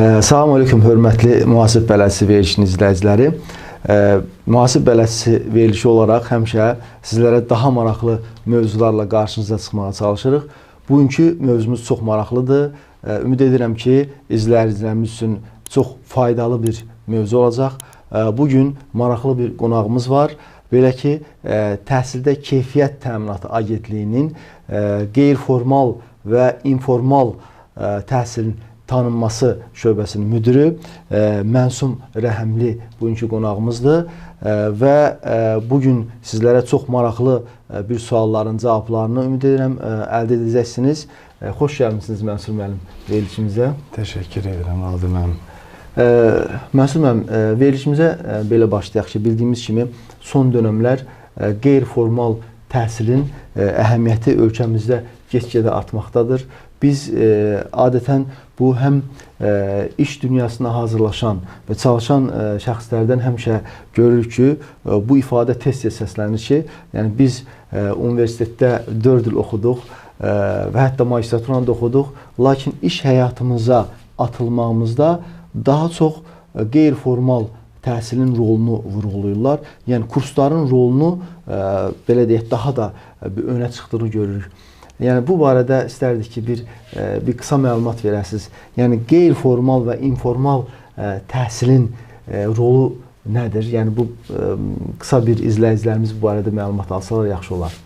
Salam aleyküm, hörmətli müasir bələdçisi verilişinin izləyiciləri. Müasir bələdçisi verilişi olaraq həmişə sizlərə daha maraqlı mövzularla qarşınıza çıxmağa çalışırıq. Bugünkü mövzumuz çox maraqlıdır. Ümid edirəm ki, izləyicilərimiz üçün çox faydalı bir mövzu olacaq. Bugün maraqlı bir qonağımız var. Belə ki, Təhsildə Keyfiyyət Təminatı Agentliyinin qeyri-formal və informal təhsilin tanınması şöbəsinin müdürü Məsum Rəhimli bugünkü qonağımızdır və bugün sizlərə çox maraqlı bir sualların cavablarını ümid edirəm əldə edəcəksiniz. Xoş gəlmişsiniz Məsum müəllim verilişimizə. Təşəkkür edirəm Adi müəllim. Məsum müəllim, verilişimizə belə başlayaq ki, bildiyimiz kimi son dönəmlər qeyri-formal təhsilin əhəmiyyəti ölkəmizdə get-gedə artmaqdadır. Biz adətən bu həm iş dünyasına hazırlaşan və çalışan şəxslərdən həmişə görürük ki, bu ifadə tez-tez səslənir ki, yəni biz universitetdə 4 il oxuduq və hətta magistraturanı da oxuduq, lakin iş həyatımıza atılmağımızda daha çox qeyri-formal təhsilin rolunu vurğulayırlar. Yəni kursların rolunu belə deyək daha da önə çıxdığını görürük. Yəni bu barədə istərdik ki, bir qısa məlumat verəsiniz. Yəni qeyri-formal və informal təhsilin rolu nədir? Yəni bu qısa bir izləyicilərimiz bu barədə məlumat alsalar yaxşı olar.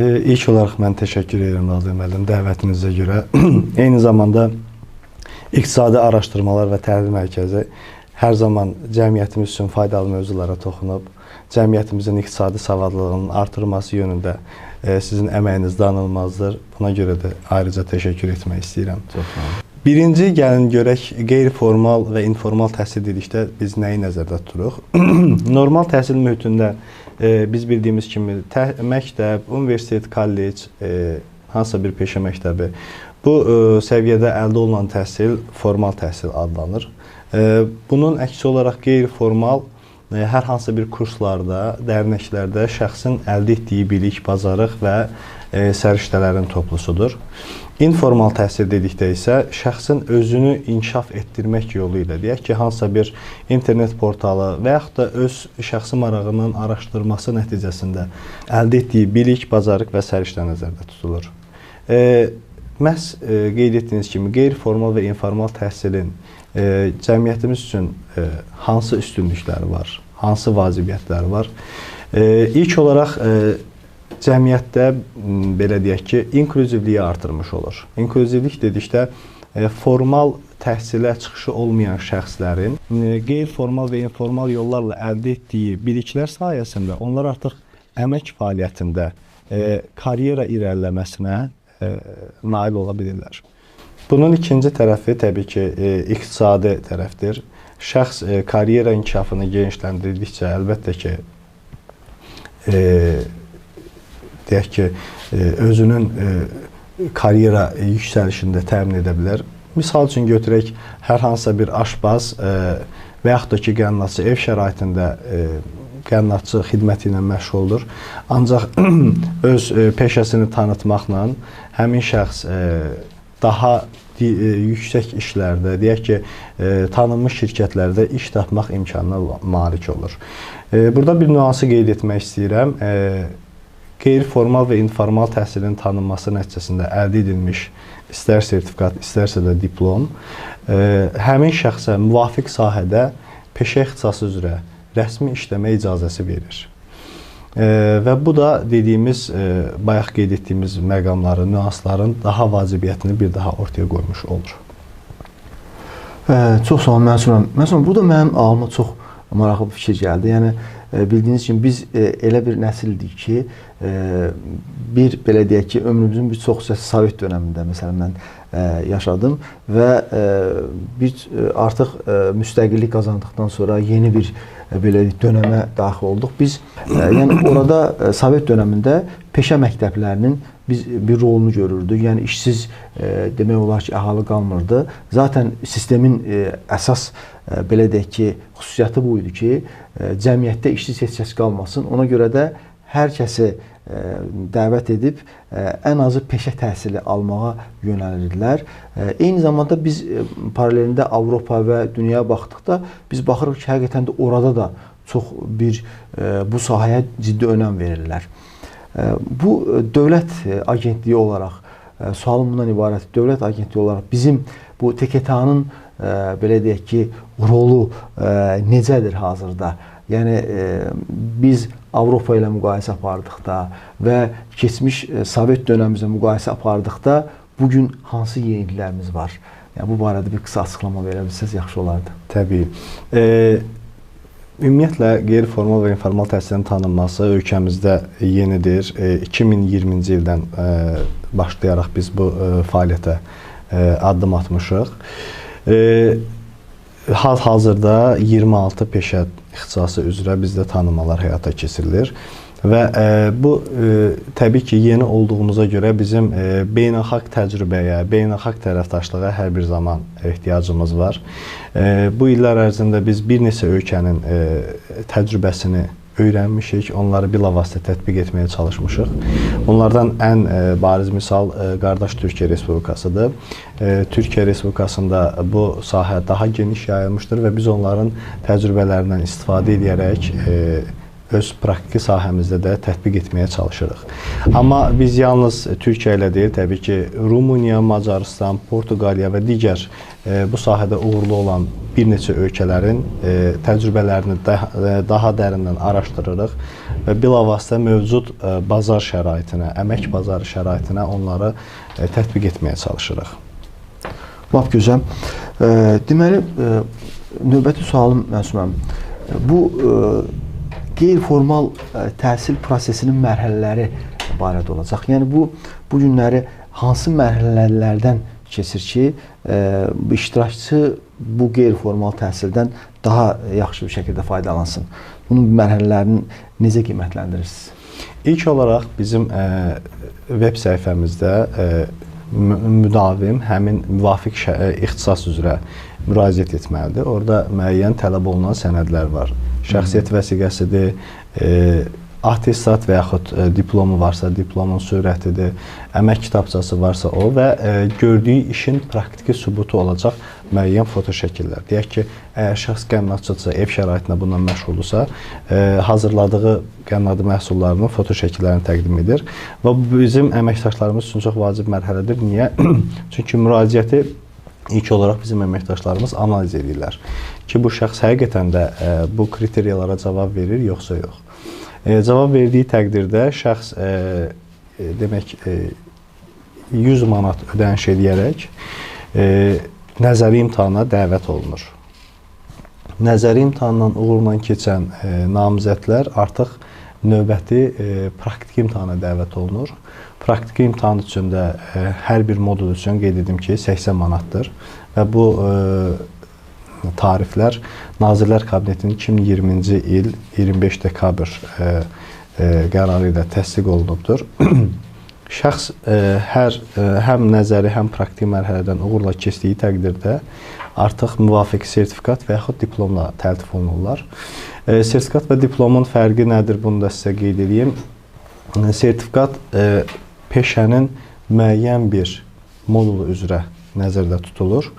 İlk olaraq mən təşəkkür edirəm Adi müəllim dəvətinizə görə. Eyni zamanda İqtisadi Araşdırmalar və Təhlil Mərkəzi hər zaman cəmiyyətimiz üçün faydalı mövzulara toxunub, cəmiyyətimizin iqtisadi savadlılığının artırılması yönündə sizin əməyiniz danılmazdır. Buna görə də ayrıca təşəkkür etmək istəyirəm. Çox sağ olun. Birinci, gəlin görək, qeyri-formal və informal təhsil dedikdə biz nəyi nəzərdə tuturuq? Normal təhsil mühitində biz bildiyimiz kimi məktəb, universitet, kollec, hansısa bir peşə məktəbi, bu səviyyədə əldə olunan təhsil formal təhsil adlanır. Bunun əksi olaraq qeyri-formal hər hansı bir kurslarda, dərnəklərdə şəxsin əldə etdiyi bilik, bacarıq və səriştələrin toplusudur. İnformal təhsil dedikdə isə şəxsin özünü inkişaf etdirmək yolu ilə, deyək ki, hansısa bir internet portalı və yaxud da öz şəxsi marağının araşdırması nəticəsində əldə etdiyi bilik, bacarıq və səriştə nəzərdə tutulur. Məhz qeyd etdiyiniz kimi, qeyri-formal və informal təhsilin cəmiyyətimiz üçün hansı üstünlükləri var, hansı vacibiyyətləri var? İlk olaraq cəmiyyətdə belə deyək ki, inklüzivliyi artırmış olur. İnklüzivlik dedikdə formal təhsilə çıxışı olmayan şəxslərin qeyri-formal və informal yollarla əldə etdiyi biliklər sayəsində onlar artıq əmək fəaliyyətində karyera irəliləməsinə nail ola bilirlər. Bunun ikinci tərəfi təbii ki, iqtisadi tərəfdir. Şəxs karyera inkişafını genişləndirdikcə əlbəttə ki, deyək ki, özünün karyera yüksəlişində təmin edə bilər. Misal üçün götürək, hər hansısa bir aşbaz və yaxud da ki, qənnatçı ev şəraitində qənnatçı xidməti ilə məşğuldur. Ancaq öz peşəsini tanıtmaqla həmin şəxs daha yüksək işlərdə, deyək ki, tanınmış şirkətlərdə iş tapmaq imkanına malik olur. Burada bir nüansı qeyd etmək istəyirəm. Qeyri-formal və informal təhsilin tanınması nəticəsində əldə edilmiş istər sertifikat, istərsə də diplom, həmin şəxsə müvafiq sahədə peşə ixtisası üzrə rəsmi işləmə icazəsi verir. Və bu da dediyimiz, bayaq qeyd etdiyimiz məqamların, nüansların daha vacibiyyətini bir daha ortaya qoymuş olur. Çox sağ olun Məsum. Məsum, burada mənim ağlıma çox maraqlı bir fikir gəldi. Yəni, bildiyiniz kimi biz elə bir nəsildik ki, belə deyək ki, ömrümüzün bir çox hissəsi Sovet dönəmində məsələn mən yaşadım və artıq müstəqillik qazandıqdan sonra yeni bir belə dönəmə daxil olduq. Biz yəni orada Sovet dönəmində peşə məktəblərinin biz bir rolunu görürdük. Yəni işsiz demək olar ki, əhali qalmırdı. Zaten sistemin əsas belə deyək ki, xüsusiyyəti bu idi ki, cəmiyyətdə işsiz heç kəs qalmasın. Ona görə də hər kəsi dəvət edib ən azı peşə təhsili almağa yönəlirdilər. Eyni zamanda biz paralelində Avropa və dünyaya baxdıqda biz baxırıq ki, həqiqətən də orada da çox bu sahəyə ciddi önəm verirlər. Bu dövlət agentliyi olaraq, sualım bundan ibarət, dövlət agentliyi olaraq bizim bu TKT-nın belə deyək ki, rolu necədir hazırda? Yəni biz Avropa ilə müqayisə apardıqda və keçmiş Sovet dönəmimizlə müqayisə apardıqda bugün hansı yeniliklərimiz var? Yəni bu barədə bir qısa açıqlama verə bilsəz yaxşı olardı. Təbii. Ümumiyyətlə qeyri-formal və informal təhsilin tanınması ölkəmizdə yenidir. 2020-ci ildən başlayaraq biz bu fəaliyyətə addım atmışıq. Hal-hazırda 26 peşə ixtisası üzrə bizdə tanınmalar həyata keçirilir və bu təbii ki, yeni olduğumuza görə bizim beynəlxalq təcrübəyə, beynəlxalq tərəfdaşlığa hər bir zaman ehtiyacımız var. Bu illər ərzində biz bir neçə ölkənin təcrübəsini öyrənmişik, onları bilavasitə tətbiq etməyə çalışmışıq. Onlardan ən bariz misal qardaş Türkiyə Respublikasıdır. Türkiyə Respublikasında bu sahə daha geniş yayılmışdır və biz onların təcrübələrindən istifadə edərək öz praktiki sahəmizdə də tətbiq etməyə çalışırıq. Amma biz yalnız Türkiyə ilə deyil, təbii ki, Rumıniya, Macarıstan, Portuqaliya və digər bu sahədə uğurlu olan bir neçə ölkələrin təcrübələrini daha dərindən araşdırırıq və bilavasitə mövcud bazar şəraitinə, əmək bazarı şəraitinə onları tətbiq etməyə çalışırıq. Lap gözəl. Deməli, növbəti sualım Məsum müəllim, bu qeyri-formal təhsil prosesinin mərhələləri barədə olacaq. Yəni bu günləri hansı mərhələlərdən keçir ki, iştirakçı bu qeyri-formal təhsildən daha yaxşı bir şəkildə faydalansın? Bunun mərhələlərini necə qiymətləndirirsiniz? İlk olaraq bizim web səhifəmizdə müdavim həmin müvafiq ixtisas üzrə müraciət etməlidir. Orada müəyyən tələb olunan sənədlər var. Şəxsiyyət vəsiqəsidir, attestat və yaxud diplomu varsa, diplomun sürətidir, əmək kitabçası varsa o və gördüyü işin praktiki sübutu olacaq müəyyən fotoşəkillər. Deyək ki, əgər şəxs qənnatçıdırsa, ev şəraitində bundan məşğuldursa, hazırladığı qənnadı məhsullarının fotoşəkillərini təqdim edir və bu bizim əməkdaşlarımız üçün çox vacib mərhələdir. Niyə? Çünki müraciəti İlk olaraq bizim əməkdaşlarımız analiz edirlər ki, bu şəxs həqiqətən də bu kriteriyalara cavab verir, yoxsa yox. Cavab verdiyi təqdirdə şəxs demək 100 manat ödəniş edərək nəzəri imtahana dəvət olunur. Nəzəri imtahandan uğurla keçən namizədlər artıq növbəti praktiki imtahana dəvət olunur. Praktiki imtahan üçün də hər bir modul üçün qeyd edim ki, 80 manatdır və bu tariflər Nazirlər Kabinetinin 2020-ci il 25 dekabr qərarı ilə təsdiq olunubdur. Şəxs həm nəzəri, həm praktiki mərhələdən uğurla keçdiyi təqdirdə artıq müvafiq sertifikat və yaxud diplomla təltif olunurlar. Sertifikat və diplomun fərqi nədir? Bunu da sizə qeyd edeyim. Sertifikat peşənin müəyyən bir modulu üzrə nəzərdə tutulur.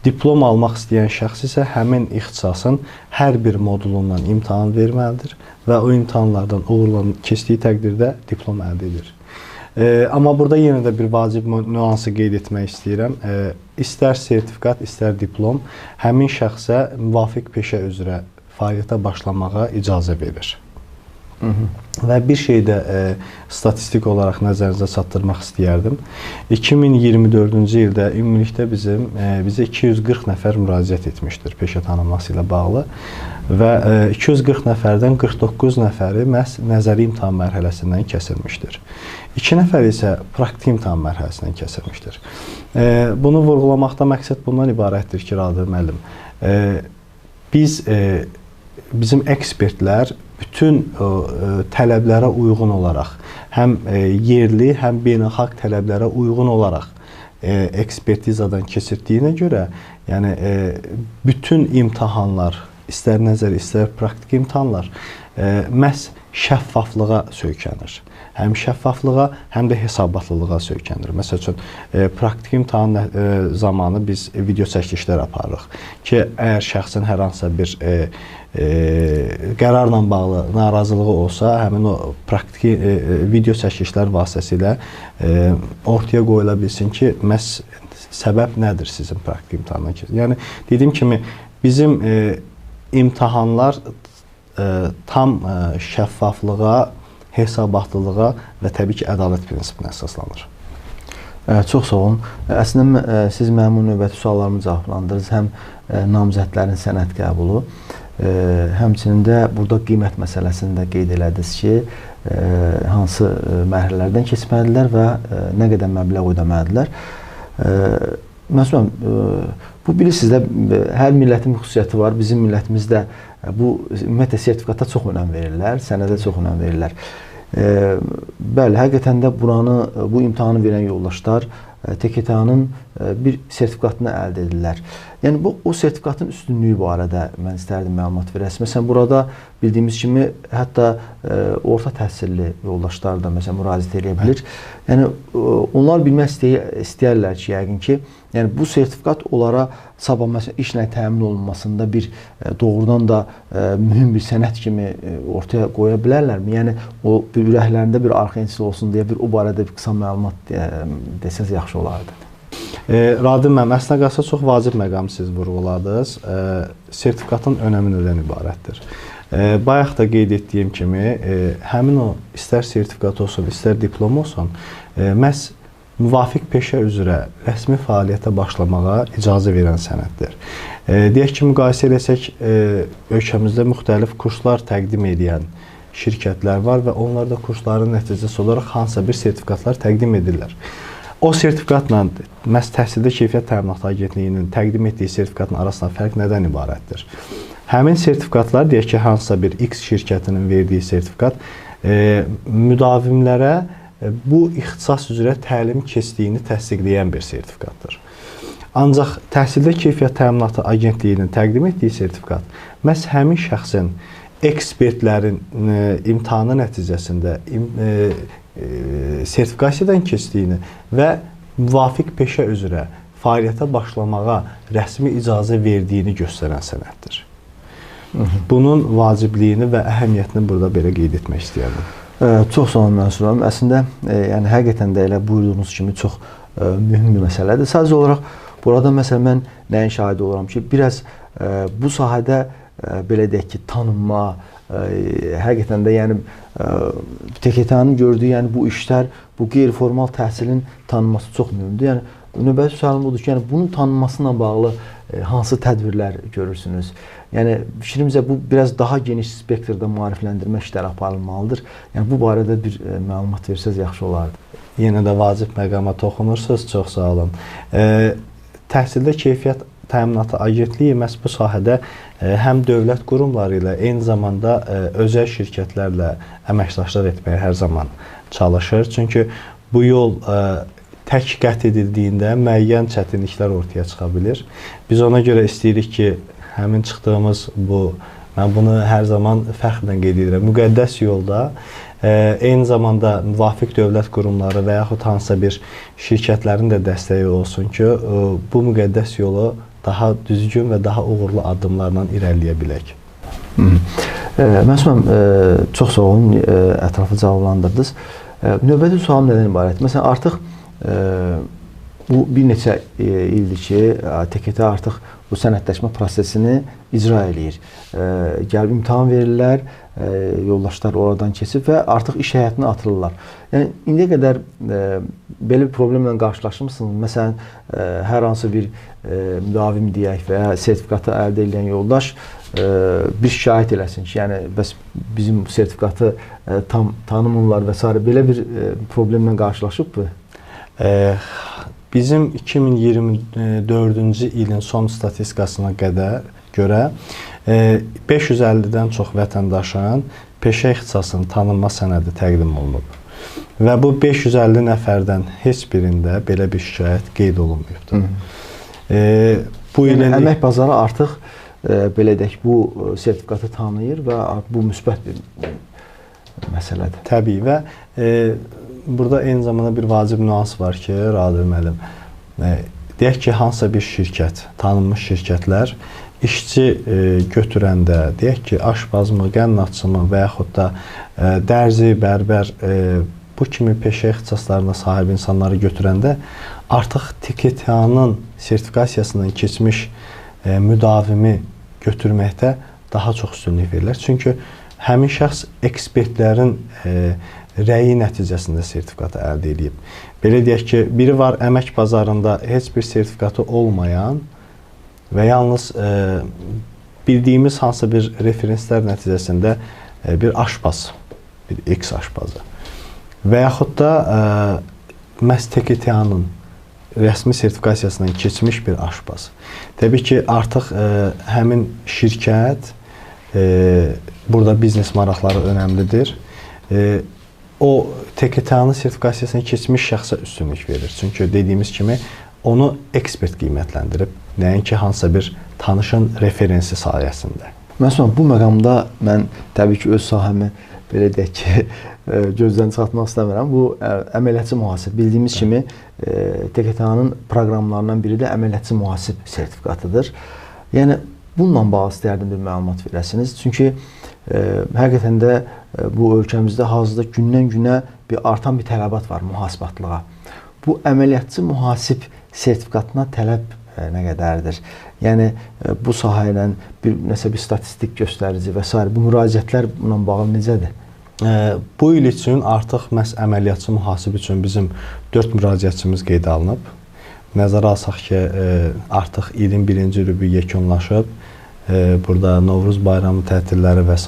Diplom almaq istəyən şəxs isə həmin ixtisasın hər bir modulundan imtahan verməlidir və o imtahanlardan uğurla keçdiyi təqdirdə diplom əldə edir. Amma burada yenə də bir vacib nüansı qeyd etmək istəyirəm. İstər sertifikat, istər diplom həmin şəxsə müvafiq peşə üzrə fəaliyyətə başlamağa icazə verir. Və bir şey də statistik olaraq nəzərinizə çatdırmaq istəyərdim. 2024-cü ildə ümumilikdə bizə 240 nəfər müraciət etmişdir peşə tanınması ilə bağlı və 240 nəfərdən 49 nəfəri məhz nəzəri imtahan mərhələsindən kəsilmişdir. 2 nəfər isə praktiki imtahan mərhələsindən kəsilmişdir. Bunu vurğulamaqda məqsəd bundan ibarətdir ki, Radir müəllim, bizim ekspertlər bütün tələblərə uyğun olaraq, həm yerli, həm beynəlxalq tələblərə uyğun olaraq ekspertizadan keçirdiyinə görə, yəni bütün imtahanlar, istər nəzəri, istər praktiki imtahanlar məhz şəffaflığa söykənir. Həm şəffaflığa, həm də hesabatlılığa söykənir. Məsəl üçün, praktik imtahan zamanı biz video çəkilişlər aparırıq ki, əgər şəxsin hər hansısa bir qərarla bağlı narazılığı olsa, həmin o praktiki video çəkilişlər vasitəsilə ortaya qoyula bilsin ki, məhz səbəb nədir sizin praktik imtahandan keçir? Yəni, dediyim kimi, bizim imtahanlar tam şəffaflığa, hesabatlılığa və təbii ki, ədalət prinsipinə əsaslanır. Çox sağ olun. Əslində, siz mənim o növbəti suallarımı cavablandırırsınız. Həm namizədlərin sənəd qəbulu, həmçinin də burada qiymət məsələsini də qeyd elədiniz ki, hansı mərhələlərdən keçməlidirlər və nə qədər məbləğ ödəməlidirlər. Məsələn, bu bilirsiniz də, hər millətin xüsusiyyəti var. Bizim millətimizdə bu ümumiyyətlə sertifikata çox önəm verirlər, sənədə çox önəm verirlər. Bəli, həqiqətən də bu imtahanı verən yoldaşlar TKT-nın bir sertifikatını əldə edirlər. Yəni, o sertifikatın üstünlüyü barədə mən istərdim məlumat verəsiniz. Məsələn, burada bildiyimiz kimi, hətta orta təhsilli yoldaşlar da müraciət edə bilir. Yəni, onlar bilmək istəyərlər ki, yəqin ki, yəni bu sertifikat onlara sabah məsələn işlə təmin olunmasında bir doğrudan da mühüm bir sənət kimi ortaya qoya bilərlərmi? Yəni o bir ürəklərində bir arxensil olsun deyə o barədə bir qısa məlumat desəz yaxşı olardı. Radim mənim, əslində qalsa çox vacib məqam siz vurğuladınız. Sertifikatın önəmi nədən ibarətdir? Bayaq da qeyd etdiyim kimi, həmin o istər sertifikat olsun, istər diplom olsun, məhz müvafiq peşə üzrə rəsmi fəaliyyətə başlamağa icazə verən sənəddir. Deyək ki, müqayisə eləsək, ölkəmizdə müxtəlif kurslar təqdim edən şirkətlər var və onlar da kursların nəticəsi olaraq hansısa bir sertifikatlar təqdim edirlər. O sertifikatla məhz Təhsildə Keyfiyyət Təminatı Agentliyinin təqdim etdiyi sertifikatın arasında fərq nədən ibarətdir? Həmin sertifikatlar, deyək ki, hansısa bir X şirkətinin verdiyi sertifikat müdavimlərə bu ixtisas üzrə təlim keçdiyini təsdiqləyən bir sertifikatdır. Ancaq Təhsildə Keyfiyyət Təminatı Agentliyinin təqdim etdiyi sertifikat məhz həmin şəxsin ekspertlərin imtahanı nəticəsində sertifikasiyadan keçdiyini və müvafiq peşə üzrə fəaliyyətə başlamağa rəsmi icazə verdiyini göstərən sənəddir. Bunun vacibliyini və əhəmiyyətini burada belə qeyd etmək istəyərdim. Çox sağ olun Mənsur müəllim. Əslində, yəni həqiqətən də elə buyurduğunuz kimi çox mühüm bir məsələdir. Sadəcə olaraq burada məsələn mən nəyin şahidi oluram ki, biraz bu sahədə belə deyək ki, tanınma, həqiqətən də yəni TKT-nın gördüyü yəni bu işlər, bu qeyri-formal təhsilin tanınması çox mühümdür. Yəni növbəti sualım budur ki, yəni bunun tanınmasına bağlı hansı tədbirlər görürsünüz? Yəni fikrimcə bu biraz daha geniş spektrdə maarifləndirmə işləri aparılmalıdır. Yəni bu barədə bir məlumat versəz yaxşı olardı. Yenə də vacib məqama toxunursunuz. Çox sağ olun. Təhsildə Keyfiyyət Təminatı Agentliyi məhz bu sahədə həm dövlət qurumları ilə, eyni zamanda özəl şirkətlərlə əməkdaşlıq etməyə hər zaman çalışır. Çünki bu yol tək qət edildiyində müəyyən çətinliklər ortaya çıxa bilir. Biz ona görə istəyirik ki, həmin çıxdığımız mən bunu hər zaman fəxrlə qeyd edirəm, müqəddəs yolda eyni zamanda müvafiq dövlət qurumları və yaxud hansısa bir şirkətlərin də dəstəyi olsun ki, bu müqəddəs yolu daha düzgün və daha uğurlu addımlarla irəliləyə bilək. Məsələn, çox sağ olun, ətraflı cavablandırdınız. Növbəti sualım nədən ibarət? Məsələn, artıq bu bir neçə ildir ki, TKT artıq bu sənədləşmə prosesini icra eləyir. Gəlib imtahan verirlər, yoldaşlar oradan keçib və artıq iş həyatına atılırlar. Yəni, indiyə qədər belə bir problemlə qarşılaşmışsınız. Məsələn, hər hansı bir müdavim deyək və ya sertifikatı əldə edən yoldaş bir şikayət eləsin ki, yəni bəs bizim sertifikatı tam tanımırlar və s. belə bir problemlə qarşılaşıbmı? Bizim 2024-cü ilin son statistikasına görə 550-dən çox vətəndaşın peşə ixtisasının tanınma sənədi təqdim olunub. Və bu 550 nəfərdən heç birində belə bir şikayət qeyd olunmuyubdur. Bu ilin əmək bazarı artıq belə deyək, bu sertifikatı tanıyır və bu müsbət bir məsələdir. Təbii və burada eyni zamanda bir vacib nüans var ki, Radil müəllim, deyək ki, hansısa bir şirkət, tanınmış şirkətlər işçi götürəndə, deyək ki, aşpazmı, qənnatçımı və yaxud da dərzi, bərbər, bu kimi peşə ixtisaslarına sahib insanları götürəndə artıq TKTA-nın sertifikasiyasından keçmiş müdavimi götürməkdə daha çox üstünlük verirlər. Çünki həmin şəxs ekspertlərin rəyi nəticəsində sertifikatı əldə edib. Belə deyək ki, biri var əmək bazarında heç bir sertifikatı olmayan və yalnız bildiyimiz hansısa bir referenslər nəticəsində bir aşpaz, bir X aşpazı və yaxud da məhz TKTA-nın rəsmi sertifikasiyasından keçmiş bir aşpaz. Təbii ki, artıq həmin şirkət, burada biznes maraqları önəmlidir. O TKTA-nın sertifikasiyasına keçmiş şəxsə üstünlük verir. Çünki dediyimiz kimi onu ekspert qiymətləndirib, nəinki hansısa bir tanışın referensi sayəsində. Məsələn, bu məqamda mən təbii ki, öz sahəmi belə deyək ki, gözdən çıxartmaq istəmirəm. Bu əməliyyatçı mühasib. Bildiyimiz kimi TKTA-nın proqramlarından biri də əməliyyatçı mühasib sertifikatıdır. Yəni bununla bağlı istəyərdim bir məlumat verəsiniz. Çünki həqiqətən də bu ölkəmizdə hazırda gündən-günə bir artan bir tələbat var mühasibatlığa. Bu əməliyyatçı mühasib sertifikatına tələb nə qədərdir? Yəni bu sahə ilə nəsə bir statistik göstərici və s. bu müraciətlər bununla bağlı necədir? Bu il üçün artıq məhz əməliyyatçı mühasib üçün bizim 4 müraciətçimiz qeydə alınıb. Nəzərə alsaq ki, artıq 21-ci rübü yekunlaşıb. Burada Novruz bayramı tətilləri və s.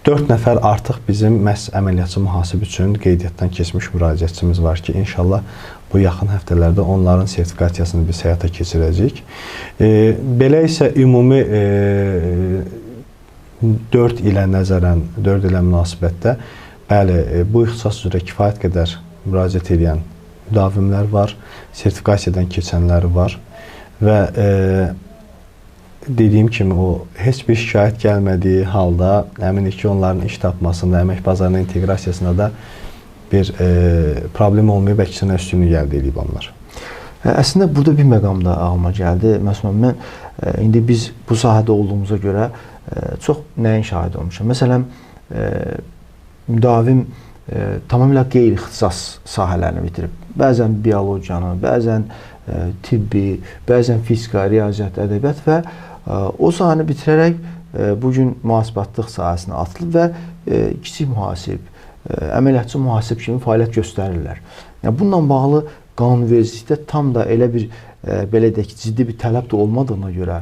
4 nəfər artıq bizim məhz əməliyyatçı mühasib üçün qeydiyyatdan keçmiş müraciətçimiz var ki, inşallah bu yaxın həftələrdə onların sertifikasiyasını biz həyata keçirəcəyik. Belə isə ümumi 4 ilə nəzərən, 4 ilə münasibətdə, bəli, bu ixtisas üzrə kifayət qədər müraciət edən müdavimlər var, sertifikasiyadan keçənləri var və dediyim kimi o heç bir şikayət gəlmədiyi halda əminik ki, onların iş tapmasında, əmək bazarına inteqrasiyasında da bir problem olmayıb, əksinə üstünlük əldə edib onlar. Əslində burada bir məqam da ağlıma gəldi. Məsələn, mən indi biz bu sahədə olduğumuza görə çox nəyin şahid olmuşam. Məsələn, müdavim tamamilə qeyri-ixtisas sahələrini bitirib. Bəzən biologiyanı, bəzən tibbi, bəzən fizika, riyaziyyat, ədəbiyyat və o sahəni bitirərək bugün mühasibatlıq sahəsinə atılıb və kiçik mühasib, əməliyyatçı mühasib kimi fəaliyyət göstərirlər. Yəni, bununla bağlı qanunvericilikdə tam da elə bir belə deyək ki, ciddi bir tələb də olmadığına görə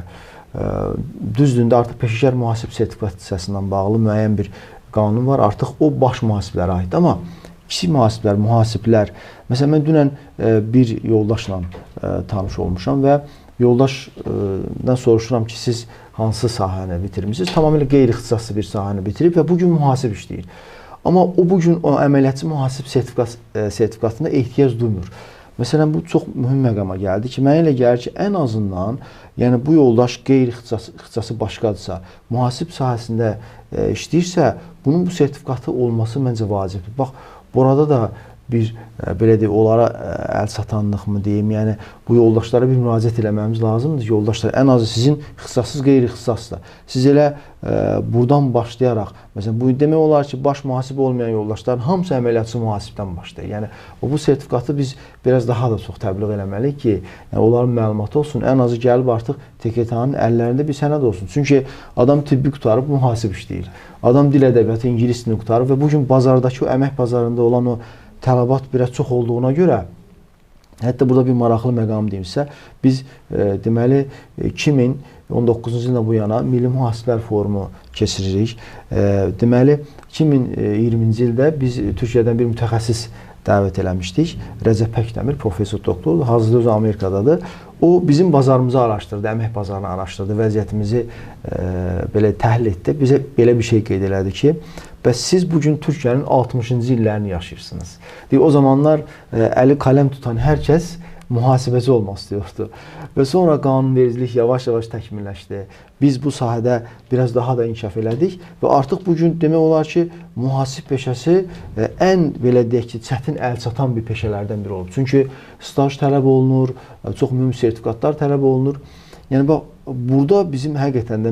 düzdür, artıq peşəkar mühasib sertifikasiyasından bağlı müəyyən bir qanun var. Artıq o baş mühasiblərə aiddir. Amma kiçik mühasiblər, mühasiblər, məsələn, mən dünən bir yoldaşla tanış olmuşam və yoldaşdan soruşuram ki, siz hansı sahəni bitirmişsiniz? Tamamilə qeyri-ixtisaslı bir sahəni bitirib və bugün mühasib işləyir. Amma o bugün o əməliyyatçı mühasib sertifikatına ehtiyac duymur. Məsələn, bu çox mühüm məqama gəldi ki, mənə elə gəlir ki, ən azından yəni bu yoldaş qeyri-ixtisası başqadırsa, mühasib sahəsində işləyirsə, bunun bu sertifikatı olması məncə vacibdir. Bax, burada da bir belə deyək, onlara əl satanlıq mı deyim, yəni bu yoldaşlara bir müraciət eləməmiz lazımdır. Yoldaşlar, ən azı sizin ixtisassız, qeyri-ixtisasla. Siz elə buradan başlayaraq, məsələn, bu demək olar ki, baş mühasib olmayan yoldaşların hamısı əməliyyatçı mühasibdən başlayır. Yəni, bu sertifikatı biz biraz daha da çox təbliğ eləməliyik ki, yəni, onların məlumatı olsun, ən azı gəlib artıq TKTA-nın əllərində bir sənəd olsun. Çünki adam tibbi qutarıb mühasib işləyir. Adam dil ədəbiyyatı, ingilis dilini qutarıb və bugün bazardakı o əmək bazarında olan o tələbat biraz çox olduğuna görə, hətta burada bir maraqlı məqam deyimsə, biz deməli 2019-cu ildən bu yana Milli Mühasiblər Forumu keçiririk. Deməli 2020-ci ildə biz Türkiyədən bir mütəxəssis dəvət eləmişdik. Rəcəb Pəkdəmir, professor doktordur, hazırda özü Amerikadadır. O bizim bazarımızı araşdırdı, əmək bazarını araşdırdı, vəziyyətimizi belə təhlil etdi. Bizə belə bir şey qeyd elədi ki, bəs siz bugün Türkiyənin 60-cı illərini yaşayırsınız. O zamanlar əli qaləm tutan hər kəs mühasibeci olmaq istiyordu. Və sonra qanunvericilik yavaş-yavaş təkmilləşdi. Biz bu sahədə biraz daha da inkişaf elədik və artıq bu gün demək olar ki, mühasib peşəsi ən belə deyək ki, çətin əlçatan bir peşələrdən biri olub. Çünki staj tələb olunur, çox mühüm sertifikatlar tələb olunur. Yəni bax, burada bizim həqiqətən də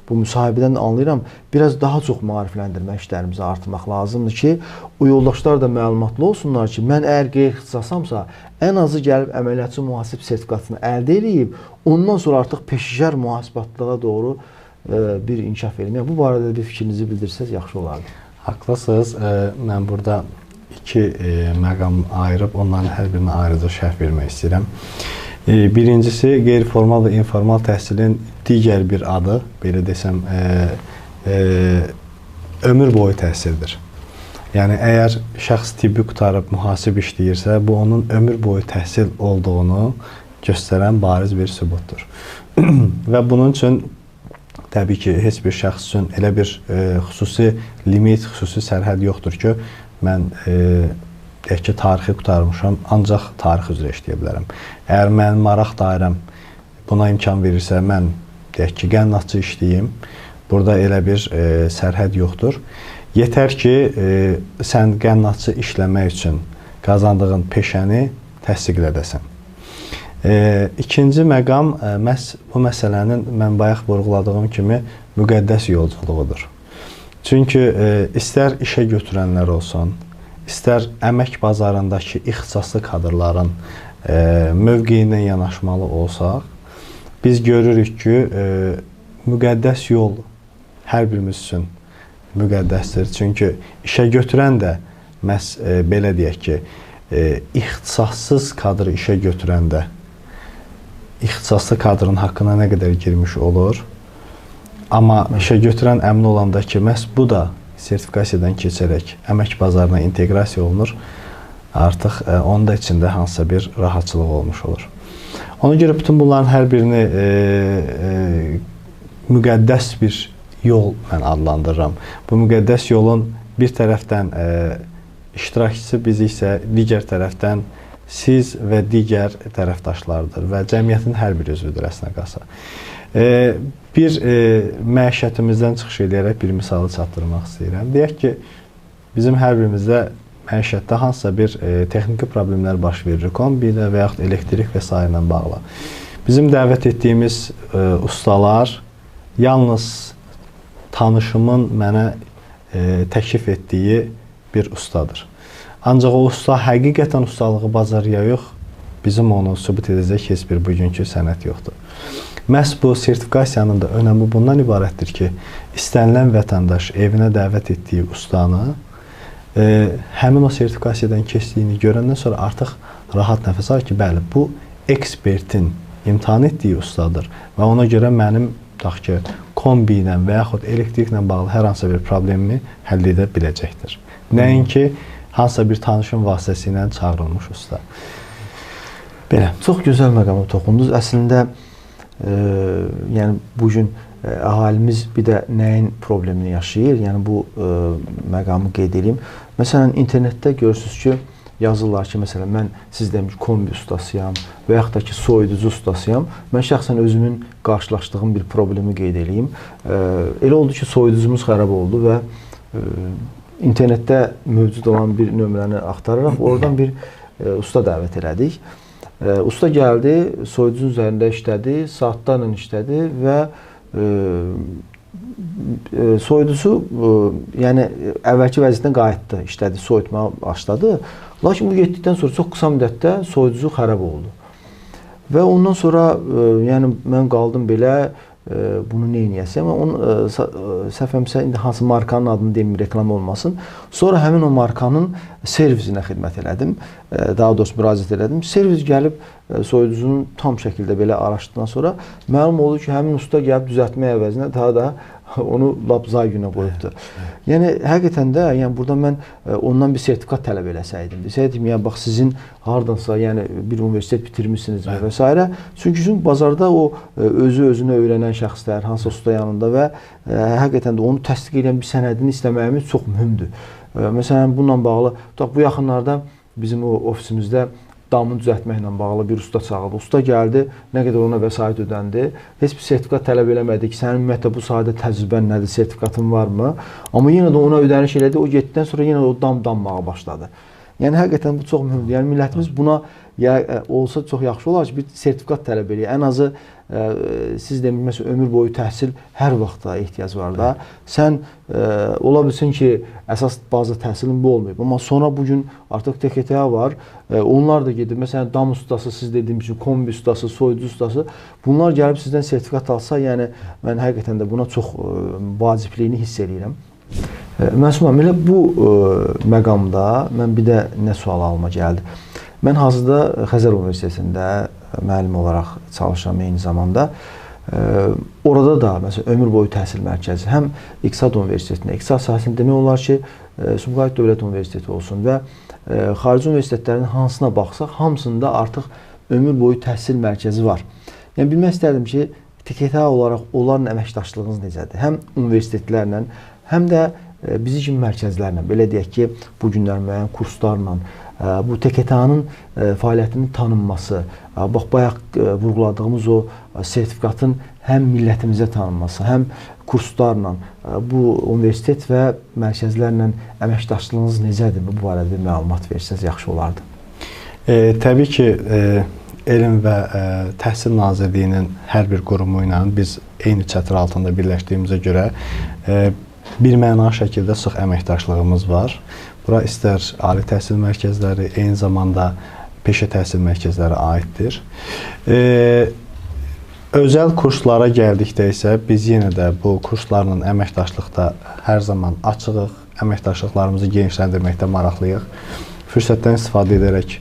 bu müsahibədən anlayıram, biraz daha çox maarifləndirmə işlərimizi artırmaq lazımdır ki, o yoldaşlar da məlumatlı olsunlar ki, mən əgər qeyri-ixtisasamsa, ən azı gəlib əməliyyatçı mühasib sertifikatını əldə edib, ondan sonra artıq peşəkar mühasibatlığa doğru bir inkişaf edeyim. Yəni, bu barədə bir fikrinizi bildirsəz, yaxşı olardı. Haqlısınız. Mən burada iki məqam ayırıb, onların hər birinə ayrıca şərh vermək istəyirəm. Birincisi, qeyri-formal və informal təhsilin digər bir adı, belə desəm, ömür boyu təhsildir. Yəni, əgər şəxs tibbi qutarıb mühasib işləyirsə, bu onun ömür boyu təhsil olduğunu göstərən bariz bir sübutdur. Və bunun üçün, təbii ki, heç bir şəxs üçün elə bir xüsusi limit, xüsusi sərhəd yoxdur ki, mən deyək ki, tarixi qutarmışam, ancaq tarix üzrə işləyə bilərəm. Əgər mənim maraq dairəm buna imkan verirsə, mən deyək ki, qənnatçı işləyim. Burada elə bir sərhəd yoxdur. Yetər ki, sən qənnatçı işləmək üçün qazandığın peşəni təsdiq edəsən. İkinci məqam, məhz bu məsələnin mən bayaq vurğuladığım kimi müqəddəs yolculuğudur. Çünki istər işə götürənlər olsun, istər əmək bazarındakı ixtisaslı kadrların mövqeyindən yanaşmalı olsaq, biz görürük ki, müqəddəs yol hər birimiz üçün müqəddəsdir. Çünki işə götürən də məhz belə deyək ki, ixtisassız kadrı işə götürəndə ixtisaslı kadrın haqqına nə qədər girmiş olur. Amma işə götürən əmin olanda ki, məhz bu da sertifikasiyadan keçərək əmək bazarına inteqrasiya olunur, artıq onun da içində hansısa bir rahatçılıq olmuş olur. Ona görə bütün bunların hər birini müqəddəs bir yol mən adlandırıram. Bu müqəddəs yolun bir tərəfdən iştirakçısı biz isə digər tərəfdən siz və digər tərəfdaşlardır və cəmiyyətin hər bir üzvüdür əslində qalsa. Bir məişətimizdən çıxış edərək bir misalı çatdırmaq istəyirəm. Deyək ki, bizim hər birimizdə məişətdə hansısa bir texniki problemlər baş verir, kombilə və yaxud elektrik və s. ilə bağlı. Bizim dəvət etdiyimiz ustalar yalnız tanışımın mənə təklif etdiyi bir ustadır. Ancaq o usta həqiqətən ustalığı bacarıya yox, bizim onu sübut edəcək heç bir bugünkü sənət yoxdur. Məhz bu sertifikasiyanın da önəmi bundan ibarətdir ki, istənilən vətəndaş evinə dəvət etdiyi ustanı həmin o sertifikasiyadan keçdiyini görəndən sonra artıq rahat nəfəs alır ki, bəli, bu ekspertin imtahan etdiyi ustadır və ona görə mənim ki, kombi ilə və yaxud elektriklə bağlı hər hansısa bir problemi həll edə biləcəkdir. Nəinki hansısa bir tanışın vasitəsilə çağırılmış usta. Belə, çox gözəl məqama toxundunuz. Əslində, yəni bugün əhalimiz bir də nəyin problemini yaşayır? Yəni bu məqamı qeyd edeyim. Məsələn, internetdə görürsünüz ki, yazırlar ki, məsələn, mən siz demiş kombi ustasıyam və yaxud da ki, soyuducu ustasıyam. Mən şəxsən özümün qarşılaşdığım bir problemi qeyd edeyim. Elə oldu ki, soyuducumuz xərab oldu və internetdə mövcud olan bir nömrəni axtararaq oradan bir usta dəvət elədik. Usta gəldi, soyuducunun üzərində işlədi, saatlarla işlədi və soyuducu yəni əvvəlki vəziyyətinə qayıtdı, işlədi, soyutmağa başladı. Lakin bu getdikdən sonra çox qısa müddətdə soyuducu xərab oldu. Və ondan sonra yəni mən qaldım belə bunu neyniyəsə, amma səhvəmsə indi hansı markanın adını deyim, reklam olmasın. Sonra həmin o markanın servisinə xidmət elədim, daha doğrusu müraciət elədim. Servis gəlib soyuducunun tam şəkildə belə araşdıqdan sonra məlum oldu ki, həmin usta gəlib düzəltmək əvəzinə daha da onu lap zay günə qoyubdur. Yəni həqiqətən də yəni burada mən ondan bir sertifikat tələb eləsəydim, desəydim ya bax sizin hardansa yəni bir universitet bitirmisiniz və s. Çünki bazarda o özünə öyrənən şəxslər hansı usta yanında və həqiqətən də onu təsdiq edən bir sənədini istəməyimiz çox mühümdür. Məsələn bununla bağlı bu yaxınlarda bizim o ofisimizdə damını düzəltməklə bağlı bir usta çağırdı. Usta gəldi, nə qədər ona vəsait ödəndi. Heç bir sertifikat tələb eləmədi ki, sənin ümumiyyətlə bu sahədə təcrübən nədir, sertifikatın varmı? Amma yenə də ona ödəniş elədi. O getdikdən sonra yenə də o dam dammağa başladı. Yəni həqiqətən bu çox mühümdür. Yəni millətimiz buna olsa çox yaxşı olar ki, bir sertifikat tələb eləyir. Ən azı siz demək məsələn ömür boyu təhsil hər vaxtda ehtiyac var da. Sən ola bilsin ki, əsas baza təhsilin bu olmayıb, amma sonra bu gün artıq TKT var. Onlar da gedir. Məsələn dam ustası, siz dediyim kimi kombi ustası, soyucu ustası. Bunlar gəlib sizdən sertifikat alsa, yəni mən həqiqətən də buna çox vacibliyini hiss edirəm. Məsələn, elə bu məqamda mən bir də nə sual alma gəldi. Mən hazırda Xəzər Universitetində müəllim olaraq çalışıram eyni zamanda. Orada da məsələn ömür boyu təhsil mərkəzi həm İqtisad Universitetində, iqtisad sahəsində demək olar ki, Sumqayıt Dövlət Universiteti olsun və xarici universitetlərin hansına baxsaq, hamısında artıq ömür boyu təhsil mərkəzi var. Yəni bilmək istərdim ki, TKT olaraq onlarla əməkdaşlığınız necədir? Həm universitetlərlə, həm də bizi kimi mərkəzlərlə, belə deyək ki, bu günlər müəyyən kurslarla bu TKT-nın fəaliyyətinin tanınması, bax bayaq vurğuladığımız o sertifikatın həm millətimizə tanınması, həm kurslarla, bu universitet və mərkəzlərlə əməkdaşlığınız necədir? Bu barədə bir məlumat versəz yaxşı olardı. Təbii ki, Elm və Təhsil Nazirliyinin hər bir qurumu ilə biz eyni çətir altında birləşdiyimizə görə birmənalı şəkildə sıx əməkdaşlığımız var. Bura istər ali təhsil mərkəzləri, eyni zamanda peşə təhsil mərkəzləri aiddir. Özəl kurslara gəldikdə isə biz yenə də bu kurslarla əməkdaşlıqda hər zaman açığıq, əməkdaşlıqlarımızı genişləndirməkdə maraqlıyıq. Fürsətdən istifadə edərək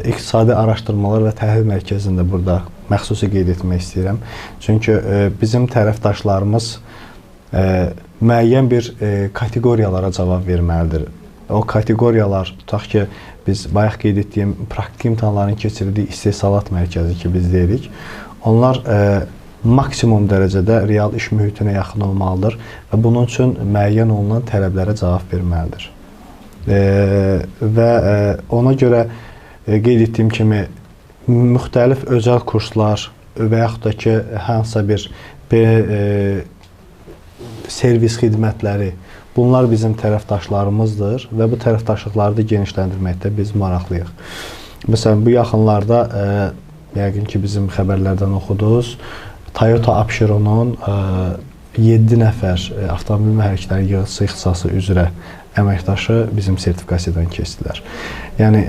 İqtisadi Araşdırmalar və Təhlil Mərkəzində burada məxsusi qeyd etmək istəyirəm. Çünki bizim tərəfdaşlarımız müəyyən bir kateqoriyalara cavab verməlidir. O kateqoriyalar, tutaq ki, biz bayaq qeyd etdiyim praktiki imtahanların keçirildiyi istehsalat mərkəzi ki, biz deyirik, onlar maksimum dərəcədə real iş mühitinə yaxın olmalıdır və bunun üçün müəyyən olunan tələblərə cavab verməlidir. Və ona görə qeyd etdiyim kimi müxtəlif özəl kurslar və yaxud da ki, hansısa bir servis xidmətləri, bunlar bizim tərəfdaşlarımızdır və bu tərəfdaşlıqları da genişləndirməkdə biz maraqlıyıq. Məsələn, bu yaxınlarda yəqin ki, bizim xəbərlərdən oxudunuz, Toyota Apşeronun 7 nəfər avtomobil mühərrikləri yığıcısı ixtisası üzrə əməkdaşı bizim sertifikasiyadan keçdilər. Yəni,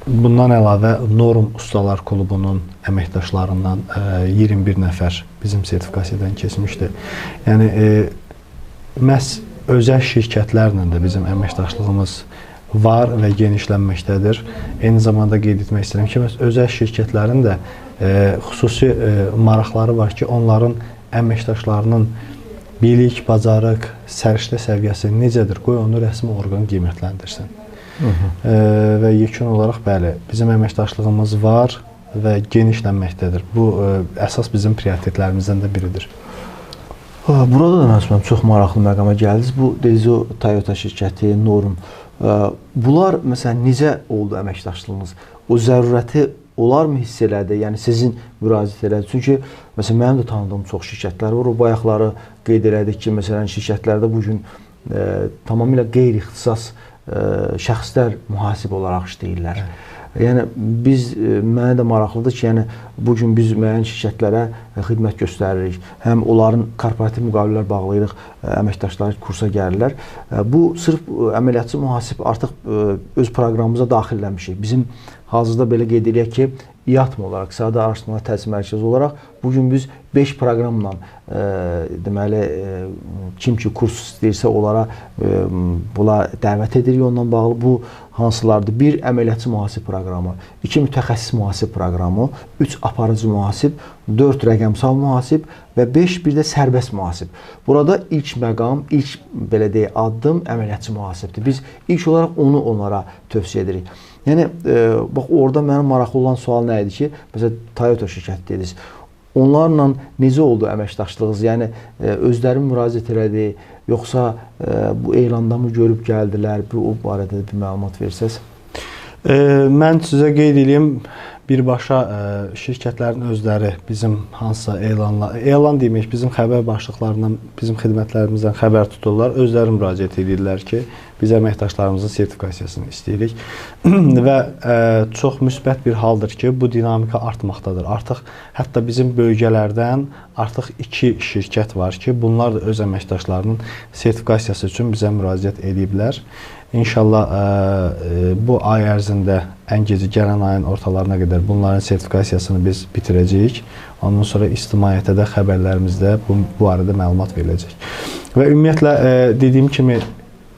bundan əlavə Norm Ustalar Klubunun əməkdaşlarından 21 nəfər bizim sertifikasiyadan keçmişdir. Yəni, məhz özəl şirkətlərlə də bizim əməkdaşlığımız var və genişlənməkdədir. Eyni zamanda qeyd etmək istəyirəm ki, özəl şirkətlərin də xüsusi maraqları var ki, onların əməkdaşlarının bilik, bacarıq, səriştə səviyyəsi necədir? Qoy onu rəsmi orqan qiymətləndirsin. Və yekun olaraq, bəli, bizim əməkdaşlığımız var və genişlənməkdədir. Bu, əsas bizim prioritetlərimizdən də biridir. Burada da məsələn çox maraqlı məqama gəldiniz. Bu Dezo Toyota şirkəti, Norm. Bunlar məsələn necə oldu əməkdaşlığınız? O zərurəti onlarmı hiss elədi? Yəni sizin müraciət elədi? Çünki məsələn mənim də tanıdığım çox şirkətlər var. O bayaqları qeyd elədik ki, məsələn şirkətlərdə bu gün tamamilə qeyri-ixtisas şəxslər mühasib olaraq işləyirlər. Yəni mənə də maraqlıdır ki, yəni bu gün biz müəyyən şirkətlərə xidmət göstəririk. Həm onların korporativ müqavilələr bağlayırıq, əməkdaşları kursa gəlirlər. Bu sırf əməliyyatçı mühasib artıq öz proqramımıza daxilləmişik. Bizim hazırda belə qeyd edək ki, İATM olaraq, İqtisadi Araşdırmalar Təhsil Mərkəzi olaraq bu gün biz 5 proqramla deməli kim ki kurs istəyirsə onlara dəvət edirik onunla bağlı. Bu hansılardır? 1 əməliyyatçı mühasib proqramı, 2 mütəxəssis mühasib proqramı, 3 aparıcı mühasib, 4 rəqəmsal mühasib və 5 bir də sərbəst mühasib. Burada ilk məqam, ilk belə deyək addım əməliyyatçı mühasibdir. Biz ilk olaraq onu onlara tövsiyə edirik. Yəni bax orada mənim maraqlı olan sual nə idi ki, məsələn Toyota şirkəti dediniz. Onlarla necə oldu əməkdaşlığınız? Yəni özləri müraciət elədi, yoxsa bu elanda mı görüb gəldilər? Bu barədə bir məlumat versəz. Mən sizə qeyd edeyim, birbaşa şirkətlərin özləri bizim hansısa elan demək, bizim xəbər başlıqlarından, bizim xidmətlərimizdən xəbər tuturlar, özləri müraciət edirlər ki, biz əməkdaşlarımızın sertifikasiyasını istəyirik və çox müsbət bir haldır ki, bu dinamika artmaqdadır. Artıq hətta bizim bölgələrdən artıq 2 şirkət var ki, bunlar da öz əməkdaşlarının sertifikasiyası üçün bizə müraciət ediblər. İnşallah bu ay ərzində ən gecə gələn ayın ortalarına qədər bunların sertifikasiyasını biz bitirəcəyik. Ondan sonra ictimaiyyətə də xəbərlərimizdə bu barədə məlumat veriləcək. Və ümumiyyətlə dediyim kimi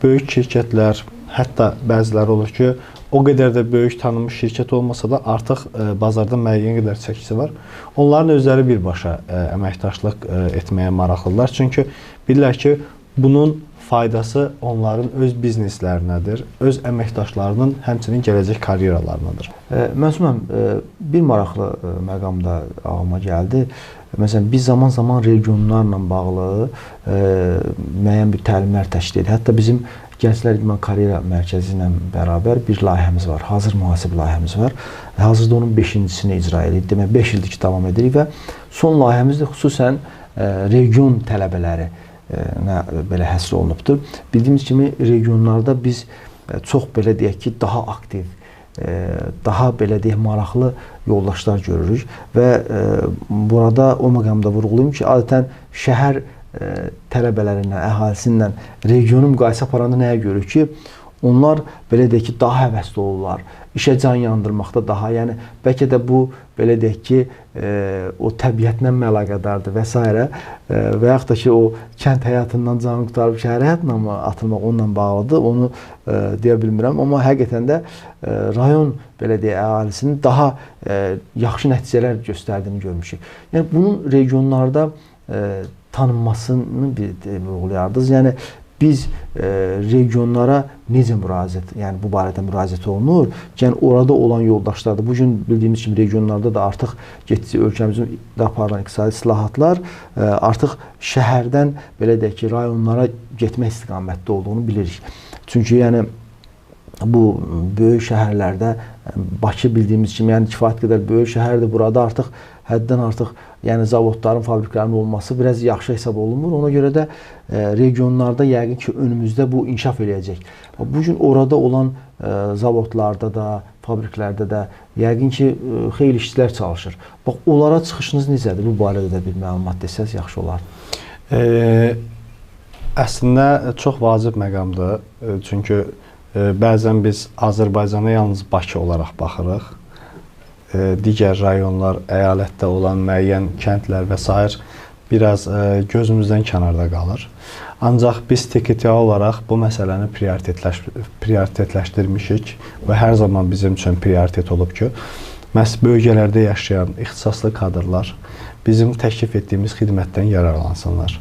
böyük şirkətlər, hətta bəziləri olur ki, o qədər də böyük tanınmış şirkət olmasa da artıq bazarda müəyyən qədər çəkisi var. Onların özləri birbaşa əməkdaşlıq etməyə maraqlıdırlar. Çünki bilirlər ki, bunun faydası onların öz bizneslərinədir, öz əməkdaşlarının həmçinin gələcək karyeralarınadır. Məsələn, bir maraqlı məqam da ağlıma gəldi. Məsələn, biz zaman-zaman regionlarla bağlı müəyyən bir təlimlər təşkil edirik. Hətta bizim Gənclər İdman Karyera Mərkəzi ilə bərabər bir layihəmiz var, hazır mühasib layihəmiz var. Hazırda onun 5-cisini icra edirik. Demək, 5 ildir ki, davam edirik və son layihəmizdə xüsusən region tələbələri belə həsr olunubdur. Bildiyimiz kimi regionlarda biz çox belə deyək ki, daha aktiv, daha belə deyək maraqlı yoldaşlar görürük və burada o məqamda vurğulayım ki, adətən şəhər tələbələrindən, əhalisindən regionu müqayisə aparanda nəyə görürük ki, onlar belə deyək ki, daha həvəsli olurlar, işə can yandırmaqda daha, yəni bəlkə də bu belə deyək ki, o təbiətlə əlaqədardır və s. Və yaxud da ki, o kənd həyatından canı qurtarıb şəhər həyatına mı atılmaq onunla bağlıdır, onu deyə bilmirəm. Amma həqiqətən də rayon belə deyək, əhalisinin daha yaxşı nəticələr göstərdiyini görmüşük. Yəni bunun regionlarda tanınmasını vurğulayardınız. Yəni biz regionlara necə müraciət, yəni bu barədə müraciət olunur? Yəni orada olan yoldaşlar da, bugün bildiyimiz kimi regionlarda da artıq getdikcə ölkəmizin aparılan iqtisadi islahatlar artıq şəhərdən belə deyək ki, rayonlara getmək istiqamətdə olduğunu bilirik. Çünki yəni bu böyük şəhərlərdə, Bakı bildiyimiz kimi, yəni kifayət qədər böyük şəhərdir, burada artıq həddən artıq yəni zavodların, fabriklərin olması biraz yaxşı hesab olunmur. Ona görə də regionlarda yəqin ki, önümüzdə bu inkişaf eləyəcək. Bugün orada olan zavodlarda da, fabriklərdə də yəqin ki, xeyli işçilər çalışır. Bax, onlara çıxışınız necədir? Bu barədə də bir məlumat desəz yaxşı olar. Əslində çox vacib məqamdır. Çünki bəzən biz Azərbaycana yalnız Bakı olaraq baxırıq. Digər rayonlar, əyalətdə olan müəyyən kəndlər və s. biraz gözümüzdən kənarda qalır. Ancaq biz TKTA olaraq bu məsələni prioritetləşdirmişik və hər zaman bizim üçün prioritet olub ki, məhz bölgələrdə yaşayan ixtisaslı kadrlar bizim təklif etdiyimiz xidmətdən yararlansınlar.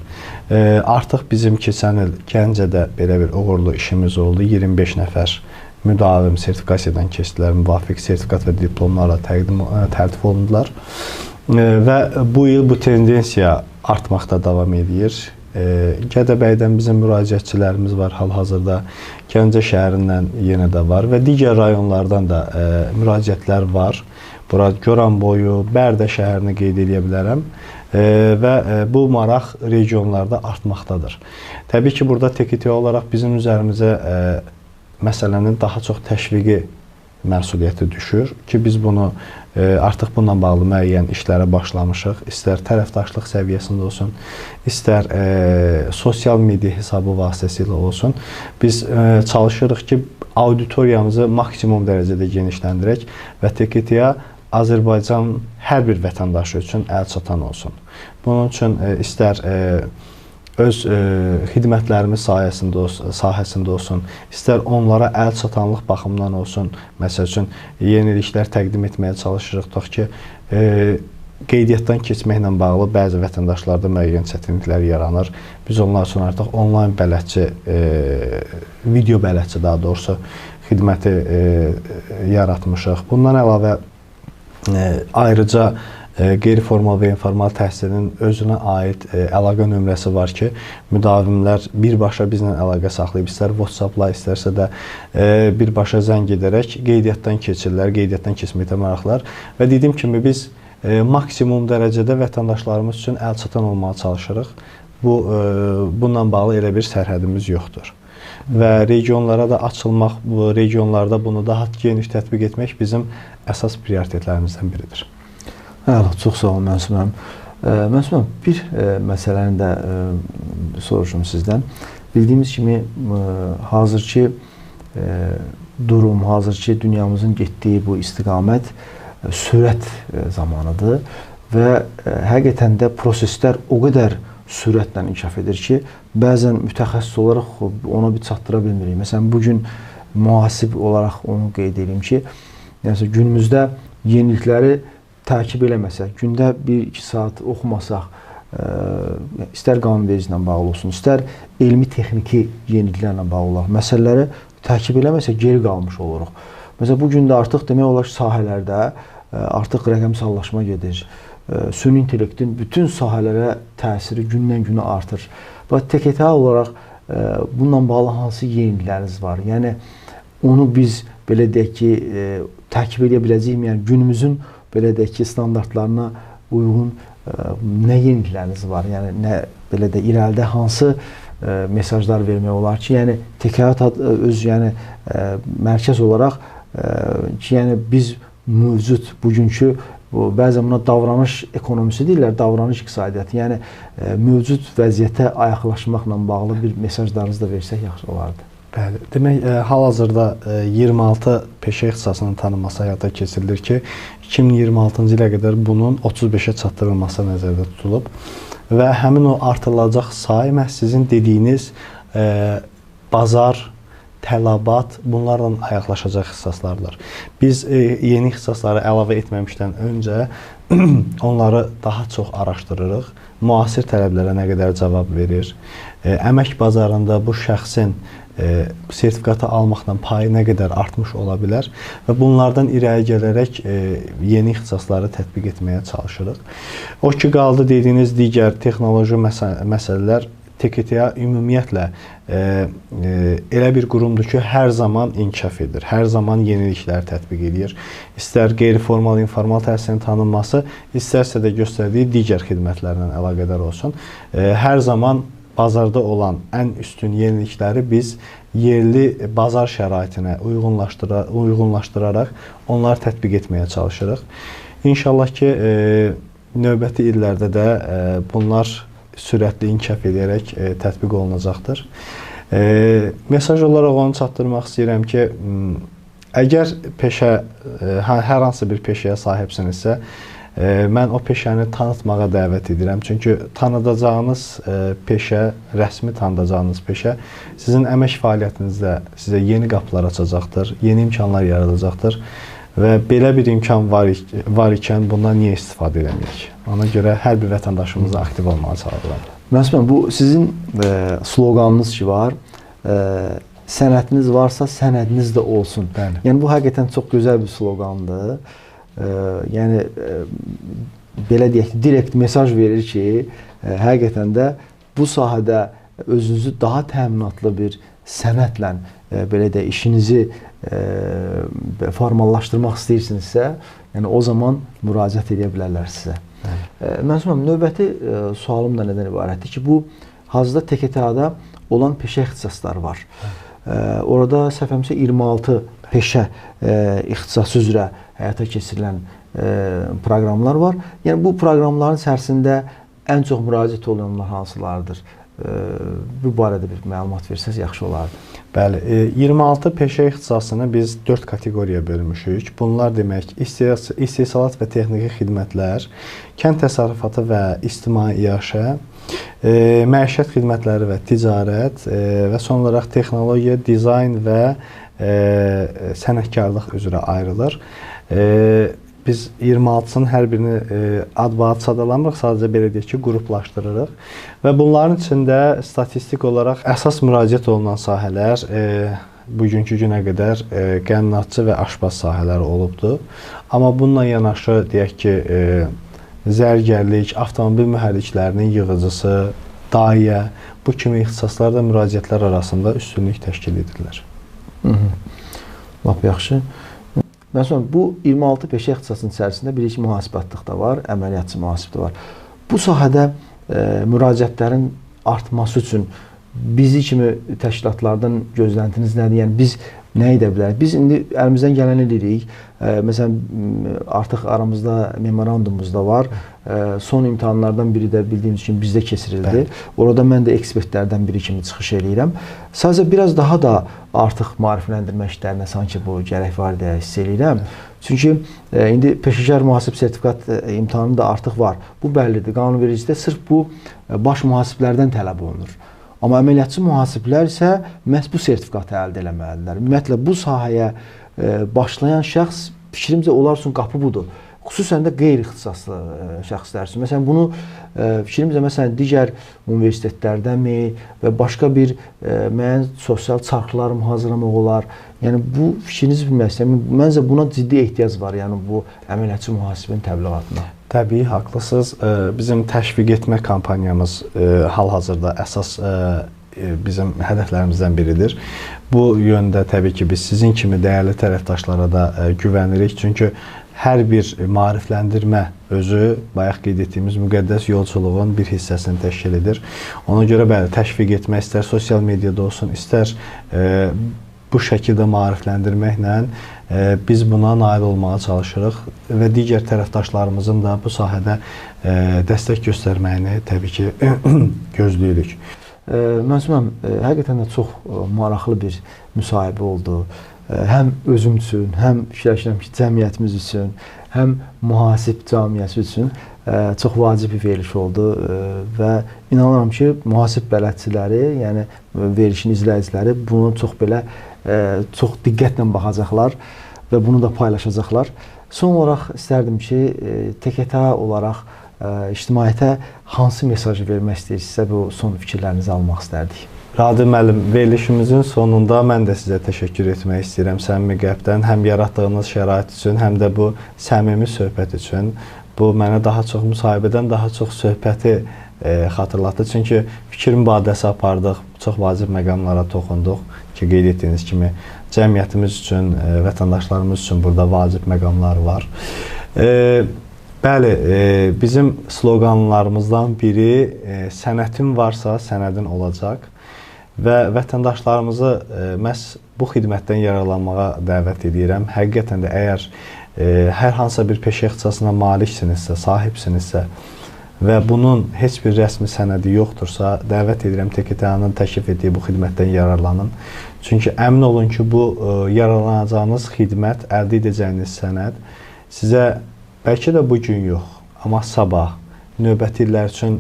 Artıq bizim keçən il Gəncədə belə bir uğurlu işimiz oldu. 25 nəfər müdavim sertifikasiyadan keçdilər, müvafiq sertifikat və diplomlarla təltif olundular. Və bu il bu tendensiya artmaqda davam edir. Gədəbəydən bizim müraciətçilərimiz var hal-hazırda, Gəncə şəhərindən yenə də var və digər rayonlardan da müraciətlər var. Bura Goranboyu, Bərdə şəhərini qeyd edə bilərəm və bu maraq regionlarda artmaqdadır. Təbii ki, burada TKTA olaraq bizim üzərimizə məsələnin daha çox təşviqi məsuliyyəti düşür ki, biz bunu artıq bununla bağlı müəyyən işlərə başlamışıq. İstər tərəfdaşlıq səviyyəsində olsun, istər sosial media hesabı vasitəsilə olsun. Biz çalışırıq ki, auditoriyamızı maksimum dərəcədə genişləndirək və TKTA Azərbaycan hər bir vətəndaşı üçün əlçatan olsun. Bunun üçün istər öz xidmətlərimiz sahəsində olsun, istər onlara əlçatanlıq baxımından olsun, məsəl üçün yeniliklər təqdim etməyə çalışırıq. Tutaq ki, qeydiyyatdan keçməklə bağlı bəzi vətəndaşlarda müəyyən çətinliklər yaranır. Biz onlar üçün artıq onlayn bələdçi, video bələdçi daha doğrusu xidməti yaratmışıq. Bundan əlavə ayrıca qeyri-formal və informal təhsilin özünə aid əlaqə nömrəsi var ki, müdavimlər birbaşa bizlə əlaqə saxlayıb, istər WhatsApp-la, istərsə də birbaşa zəng edərək qeydiyyatdan keçirlər, qeydiyyatdan keçməkdə maraqlar və dediyim kimi biz maksimum dərəcədə vətəndaşlarımız üçün əlçatan olmağa çalışırıq. Bununla bağlı elə bir sərhədimiz yoxdur. Və regionlara da açılmaq, bu regionlarda bunu daha geniş tətbiq etmək bizim əsas prioritetlərimizdən biridir. Çox sağ olun Mənsum müəllim. Mənsum müəllim, bir məsələni də soruşum sizdən. Bildiyimiz kimi hazırki durum, hazırki dünyamızın getdiyi bu istiqamət sürət zamanıdır və həqiqətən də proseslər o qədər sürətlə inkişaf edir ki, bəzən mütəxəssis olaraq ona bir çatdıra bilmirik. Məsələn, bugün mühasib olaraq onu qeyd edeyim ki, günümüzdə yenilikləri takib eləməsək, gündə 1-2 saat oxumasaq, istər qanunvericiliklə bağlı olsun, istər elmi-texniki yeniliklərlə bağlı olaraq məsələləri takib eləməsək, geri qalmış oluruq. Məsələn, bugün də artıq demək olar ki, sahələrdə artıq rəqəmsallaşma gedir. Süni intellektin bütün sahələrə təsiri gündən-günə artır. Və TKTA olaraq bununla bağlı hansı yenilikləriniz var? Yəni, onu biz belə deyək ki, takib edə biləcəyik, yəni günümüzün belə deyək ki, standartlarına uyğun nə yenilikləriniz var? Yəni, belə də irəlidə hansı mesajlar vermək olar ki, yəni TKTA öz mərkəz olaraq ki, yəni biz mövcud bugünkü bəzən buna davranış ekonomisi deyirlər, davranış iqtisadiyyatı. Yəni mövcud vəziyyətə ayaqlaşmaqla bağlı bir mesajlarınızı da versək yaxşı olardı. Bəli. Demək, hal-hazırda 26 peşə ixtisasının tanınması həyata keçirilir ki, 2026-cı ilə qədər bunun 35-ə çatdırılması nəzərdə tutulub və həmin o artırılacaq say məhz sizin dediyiniz bazar, tələbat, bunlarla ayaqlaşacaq ixtisaslardır. Biz yeni ixtisasları əlavə etməmişdən öncə onları daha çox araşdırırıq. Müasir tələblərə nə qədər cavab verir, əmək bazarında bu şəxsin sertifikatı almaqla payı nə qədər artmış ola bilər və bunlardan irəli gələrək yeni ixtisasları tətbiq etməyə çalışırıq. O ki, qaldı dediyiniz digər texnoloji məsələlər, TKTA ümumiyyətlə elə bir qurumdur ki, hər zaman inkişaf edir, hər zaman yeniliklər tətbiq edir. İstər qeyri-formal, informal təhsilin tanınması, istərsə də göstərdiyi digər xidmətlərlə əlaqədar olsun. Hər zaman bazarda olan ən üstün yenilikləri biz yerli bazar şəraitinə uyğunlaşdıraraq onları tətbiq etməyə çalışırıq. İnşallah ki, növbəti illərdə də bunlar sürətli inkişaf edərək tətbiq olunacaqdır. Mesaj olaraq onu çatdırmaq istəyirəm ki, əgər hər hansı bir peşəyə sahibsinizsə, mən o peşəni tanıtmağa dəvət edirəm. Çünki tanıdacağınız peşə, rəsmi tanıdacağınız peşə sizin əmək fəaliyyətinizdə sizə yeni qapılar açacaqdır, yeni imkanlar yaradacaqdır. Və belə bir imkan var ikən bundan niyə istifadə edəməyik? Ona görə hər bir vətəndaşımız aktiv olmağa çağırıram. Məsələn, bu sizin sloqanınız ki var, sənətiniz varsa sənədiniz də olsun. Bəli. Yəni bu həqiqətən çox gözəl bir sloqandır. Yəni belə deyək ki, direkt mesaj verir ki, həqiqətən də bu sahədə özünüzü daha təminatlı bir sənətlə belə də işinizi formallaşdırmaq istəyirsinizsə, yəni o zaman müraciət edə bilərlər sizə. Mənsum müəllim, növbəti sualım da nədən ibarətdir ki, bu hazırda TKTA-da olan peşə ixtisasları var. Orada səhvəmsə 26 peşə ixtisası üzrə həyata keçirilən proqramlar var. Yəni bu proqramların içərisində ən çox müraciət olunanlar hansılardır? Bu barədə bir məlumat versəz yaxşı olardı. Bəli, 26 peşə ixtisasını biz 4 kateqoriyaya bölmüşük. Bunlar demək, istehsalat və texniki xidmətlər, kənd təsərrüfatı və ictimai iaşə, məişət xidmətləri və ticarət və son olaraq texnologiya, dizayn və sənətkarlıq üzrə ayrılır. Biz 26-sının hər birini ad-baad sadalamırıq, sadəcə belə deyək ki, qruplaşdırırıq. Və bunların içində statistik olaraq əsas müraciət olunan sahələr bugünkü günə qədər qənnatçı və aşpaz sahələri olubdur. Amma bununla yanaşı deyək ki, zərgərlik, avtomobil mühərriklərinin yığıcısı, dayə, bu kimi ixtisaslar da müraciətlər arasında üstünlük təşkil edirlər. Lap yaxşı. Məsələn, bu 26 peşə ixtisasının içərisində birinci mühasibatlıq da var, əməliyyatçı mühasib də var. Bu sahədə müraciətlərin artması üçün bizi kimi təşkilatlardan gözləntiniz nədir? Yəni biz nə edə bilərik? Biz indi əlimizdən gələni edirik. Məsələn, artıq aramızda memorandumumuz da var. Son imtahanlardan biri də bildiyimiz kimi bizdə keçirildi. Orada mən də ekspertlərdən biri kimi çıxış edirəm. Sadəcə biraz daha da artıq maarifləndirmə işlərinə sanki bu gərək var deyə hiss edirəm. Çünki indi peşəkar mühasib sertifikat imtahanı da artıq var. Bu bəllidir. Qanunvericilikdə sırf bu baş mühasiblərdən tələb olunur. Amma əməliyyatçı mühasiblər isə məhz bu sertifikatı əldə eləməlidirlər. Ümumiyyətlə, bu sahəyə başlayan şəxs, fikrimcə onlar üçün qapı budur. Xüsusən də qeyri-ixtisaslı şəxslər üçün. Məsələn, bunu fikrimcə məsələn, digər universitetlərdənmi və başqa bir müəyyən sosial çarxlar mı hazırlamaq olar? Yəni, bu fikrinizi bilmək istəyirəm. Məncə buna ciddi ehtiyac var, yəni bu əməliyyatçı mühasibin təbliğatına. Təbii, haqlısınız. Bizim təşviq etmə kampaniyamız hal-hazırda əsas bizim hədəflərimizdən biridir. Bu yöndə təbii ki, biz sizin kimi dəyərli tərəfdaşlara da güvənirik. Çünki hər bir maarifləndirmə özü, bayaq qeyd etdiyimiz müqəddəs yolculuğun bir hissəsini təşkil edir. Ona görə bəli, təşviq etmək istər sosial mediada olsun, istər bu şəkildə maarifləndirməklə biz buna nail olmağa çalışırıq və digər tərəfdaşlarımızın da bu sahədə dəstək göstərməyini təbii ki, gözləyirik. Məsələn, həqiqətən də çox maraqlı bir müsahibə oldu. Həm özüm üçün, həm fikirləşirəm ki, cəmiyyətimiz üçün, həm mühasib cəmiyyəsi üçün çox vacib bir veriliş oldu və inanıram ki, mühasib bələdçiləri, yəni verilişin izləyiciləri bunu çox diqqətlə baxacaqlar və bunu da paylaşacaqlar. Son olaraq istərdim ki, TKT olaraq ictimaiyyətə hansı mesajı vermək istəyirsinizsə, bu son fikirlərinizi almaq istərdik. Radi müəllim, verilişimizin sonunda mən də sizə təşəkkür etmək istəyirəm səmimi qəlbdən. Həm yaratdığınız şərait üçün, həm də bu səmimi söhbət üçün. Bu mənə daha çox müsahibədən daha çox söhbəti xatırlatdı. Çünki fikir mübadiləsi apardıq, çox vacib məqamlara toxunduq ki, qeyd etdiyiniz kimi cəmiyyətimiz üçün, vətəndaşlarımız üçün burada vacib məqamlar var. Bəli, bizim sloqanlarımızdan biri sənətin varsa, sənədin olacaq və vətəndaşlarımızı məhz bu xidmətdən yararlanmağa dəvət edirəm. Həqiqətən də əgər hər hansısa bir peşə ixtisasına maliksinizsə, sahibsinizsə və bunun heç bir rəsmi sənədi yoxdursa, dəvət edirəm TKT-nın təklif etdiyi bu xidmətdən yararlanın. Çünki əmin olun ki, bu yararlanacağınız xidmət, əldə edəcəyiniz sənəd sizə bəlkə də bu gün yox, amma sabah, növbəti illər üçün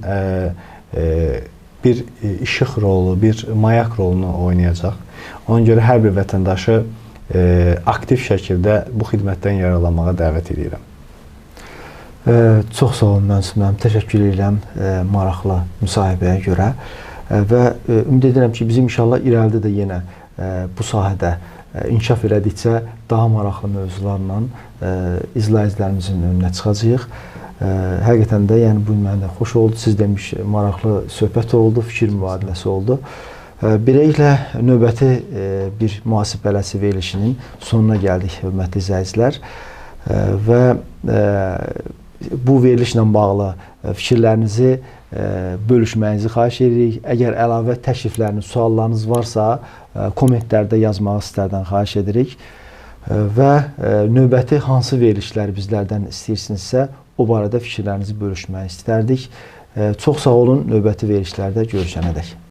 bir işıq rolu, bir mayak rolunu oynayacaq. Ona görə hər bir vətəndaşı aktiv şəkildə bu xidmətdən yararlanmağa dəvət edirəm. Çox sağ olun, Mənsum. Təşəkkür edirəm maraqlı müsahibəyə görə və ümid edirəm ki, bizim inşallah irəlidə də yenə bu sahədə inkişaf elədikcə daha maraqlı mövzularla izləyicilərimizin önünə çıxacağıq. Həqiqətən də yəni bu mənə xoş oldu. Siz demiş maraqlı söhbət oldu, fikir mübadiləsi oldu. Beləliklə növbəti bir mühasib bələdçi verilişinin sonuna gəldik, hörmətli izləyicilər. Və bu verilişlə bağlı fikirlərinizi bölüşməyinizi xahiş edirik. Əgər əlavə təklifləriniz, suallarınız varsa, kommentlərdə yazmağı sizlərdən xahiş edirik. Və növbəti hansı verilişləri bizlərdən istəyirsinizsə, o barədə fikirlərinizi bölüşməyi istərdik. Çox sağ olun, növbəti verilişlərdə görüşənədək.